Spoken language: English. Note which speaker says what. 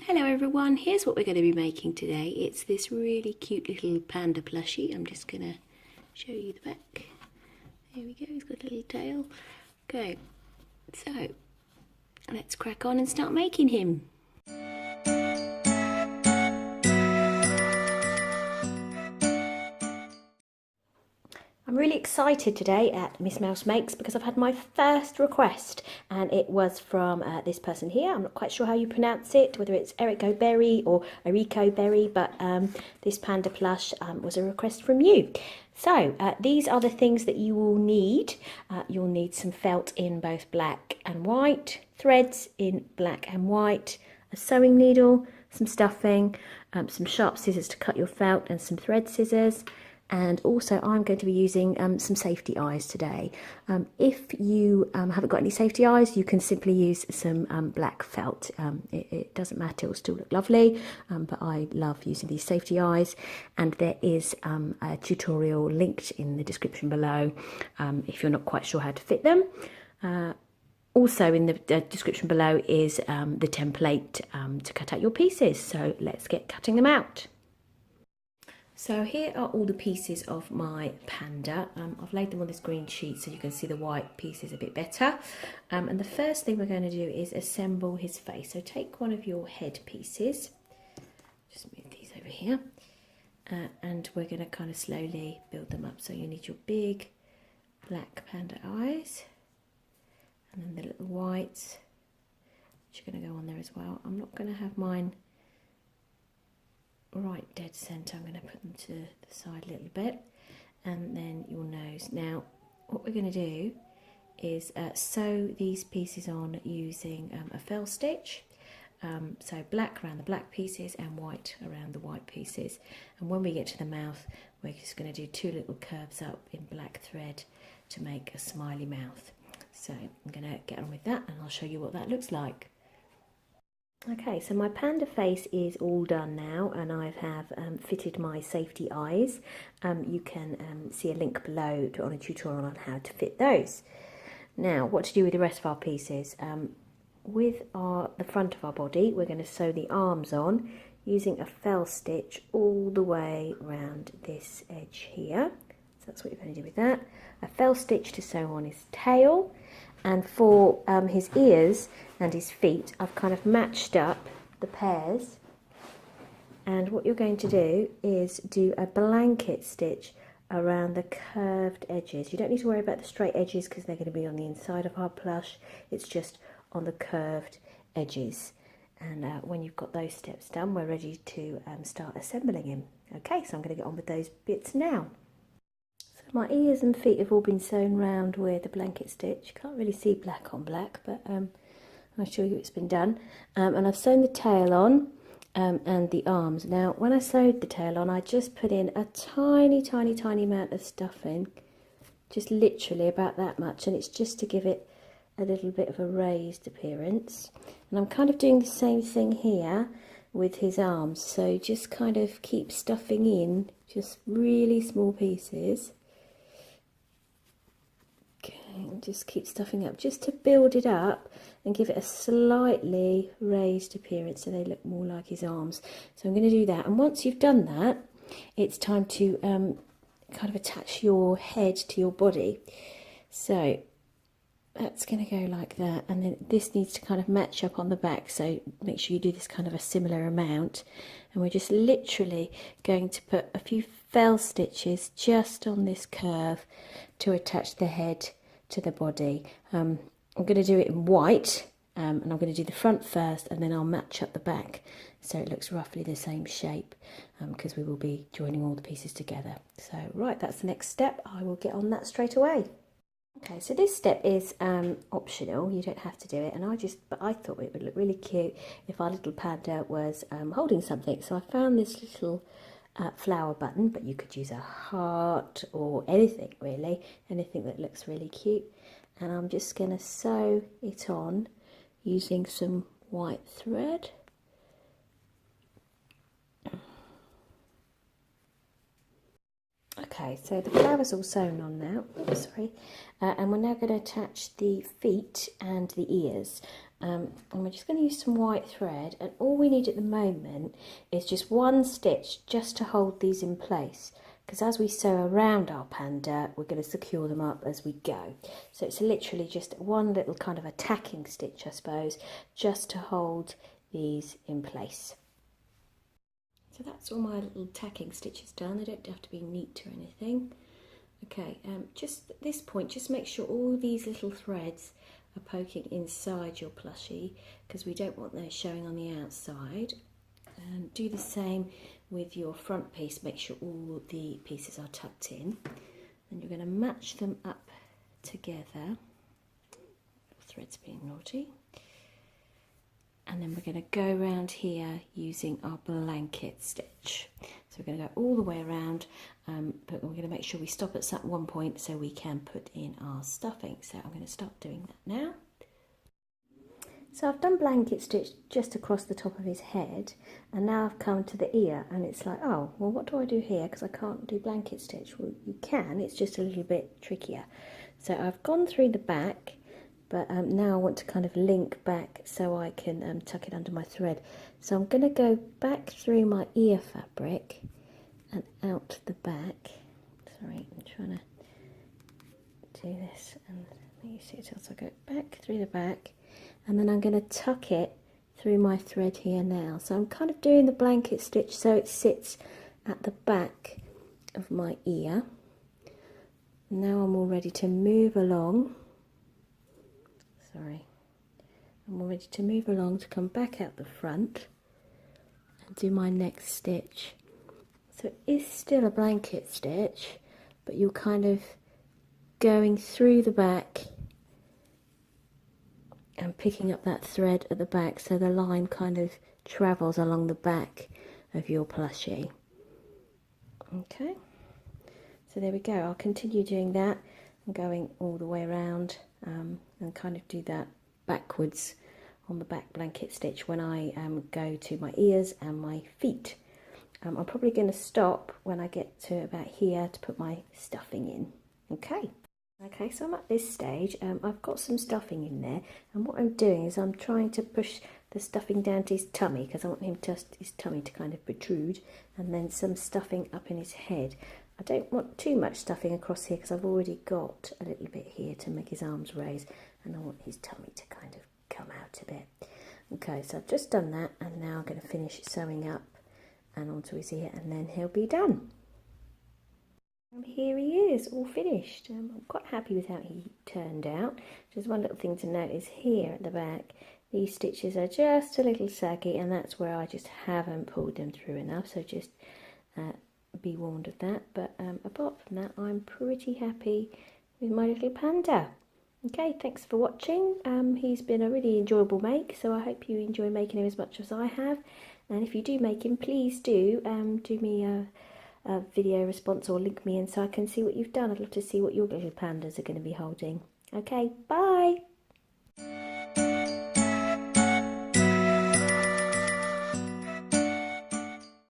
Speaker 1: Hello everyone, here's what we're going to be making today. It's this really cute little panda plushie. I'm just going to show you the back. There we go, he's got a little tail. Okay, so let's crack on and start making him. I'm really excited today at Miss Mouse Makes because I've had my first request and it was from this person here. I'm not quite sure how you pronounce it, whether it's Erico Berry or Erico Berry, but this panda plush was a request from you. So these are the things that you will need. You'll need some felt in both black and white, threads in black and white, a sewing needle, some stuffing, some sharp scissors to cut your felt and some thread scissors. And also I'm going to be using some safety eyes today. If you haven't got any safety eyes, you can simply use some black felt. It doesn't matter, it will still look lovely, but I love using these safety eyes, and there is a tutorial linked in the description below if you're not quite sure how to fit them. Also in the description below is the template to cut out your pieces, so let's get cutting them out. So here are all the pieces of my panda. I've laid them on this green sheet so you can see the white pieces a bit better. And the first thing we're going to do is assemble his face. So take one of your head pieces, just move these over here, and we're going to kind of slowly build them up. So you need your big black panda eyes, and then the little whites, which are going to go on there as well. I'm not going to have mine right dead centre. I'm going to put them to the side a little bit, and then your nose. Now what we're going to do is sew these pieces on using a fell stitch, so black around the black pieces and white around the white pieces, and when we get to the mouth we're just going to do two little curves up in black thread to make a smiley mouth. So I'm going to get on with that and I'll show you what that looks like. Okay, so my panda face is all done now, and I have fitted my safety eyes. You can see a link below on a tutorial on how to fit those. Now, what to do with the rest of our pieces? With the front of our body, we're going to sew the arms on using a fell stitch all the way around this edge here. So that's what you're going to do with that. A fell stitch to sew on his tail. And for his ears and his feet, I've kind of matched up the pairs. And what you're going to do is do a blanket stitch around the curved edges. You don't need to worry about the straight edges because they're going to be on the inside of our plush. It's just on the curved edges. And when you've got those steps done, we're ready to start assembling him. Okay, so I'm going to get on with those bits now. My ears and feet have all been sewn round with a blanket stitch. Can't really see black on black, but I'll show you it's been done. And I've sewn the tail on and the arms. Now, when I sewed the tail on, I just put in a tiny, tiny, tiny amount of stuffing, just literally about that much, and it's just to give it a little bit of a raised appearance. And I'm kind of doing the same thing here with his arms, so just kind of keep stuffing in just really small pieces. And just keep stuffing up just to build it up and give it a slightly raised appearance so they look more like his arms. So I'm going to do that, and once you've done that, it's time to kind of attach your head to your body. So that's going to go like that, and then this needs to kind of match up on the back, so make sure you do this kind of a similar amount. And we're just literally going to put a few fell stitches just on this curve to attach the head to the body. I'm going to do it in white, and I'm going to do the front first, and then I'll match up the back so it looks roughly the same shape, because we will be joining all the pieces together. So right, that's the next step. I will get on that straight away. Okay, so this step is optional. You don't have to do it, and but I thought it would look really cute if our little panda was holding something. So I found this little flower button, but you could use a heart or anything really, anything that looks really cute. And I'm just going to sew it on using some white thread. Okay, so the flower's all sewn on now, and we're now going to attach the feet and the ears. And we're just going to use some white thread, and all we need at the moment is just one stitch just to hold these in place, because as we sew around our panda we're going to secure them up as we go. So it's literally just one little kind of a tacking stitch, I suppose, just to hold these in place. So that's all my little tacking stitches done. They don't have to be neat or anything. Okay, just at this point, just make sure all these little threads are poking inside your plushie, because we don't want those showing on the outside. And do the same with your front piece. Make sure all the pieces are tucked in. Then you're going to match them up together. Threads being naughty. And then we're going to go around here using our blanket stitch. So we're going to go all the way around, but we're going to make sure we stop at one point so we can put in our stuffing. So I'm going to start doing that now. So I've done blanket stitch just across the top of his head, and now I've come to the ear, and it's like, oh, well, what do I do here? Because I can't do blanket stitch. Well, you can, it's just a little bit trickier. So I've gone through the back, but now I want to kind of link back so I can tuck it under my thread. So I'm going to go back through my ear fabric and out the back. Sorry, I'm trying to do this and let you see it. So I go back through the back, and then I'm going to tuck it through my thread here now. So I'm kind of doing the blanket stitch so it sits at the back of my ear. Now I'm all ready to move along. Sorry, I'm all ready to move along to come back out the front and do my next stitch. So it is still a blanket stitch, but you're kind of going through the back and picking up that thread at the back, so the line kind of travels along the back of your plushie. Okay, so there we go. I'll continue doing that and going all the way around and kind of do that backwards on the back blanket stitch when I go to my ears and my feet. I'm probably going to stop when I get to about here to put my stuffing in. Okay, so I'm at this stage. I've got some stuffing in there, and what I'm doing is I'm trying to push the stuffing down to his tummy, because I want his tummy to kind of protrude, and then some stuffing up in his head. I don't want too much stuffing across here because I've already got a little bit here to make his arms raise, and I want his tummy to kind of come out a bit. Okay, so I've just done that, and now I'm going to finish sewing up and onto his ear, and then he'll be done. And here he is, all finished. I'm quite happy with how he turned out. Just one little thing to note is here at the back, these stitches are just a little saggy, and that's where I just haven't pulled them through enough, so just be warned of that. But apart from that, I'm pretty happy with my little panda. Okay, thanks for watching. He's been a really enjoyable make, so I hope you enjoy making him as much as I have. And if you do make him, please do me a video response or link me in so I can see what you've done. I'd love to see what your little pandas are going to be holding. Okay, bye!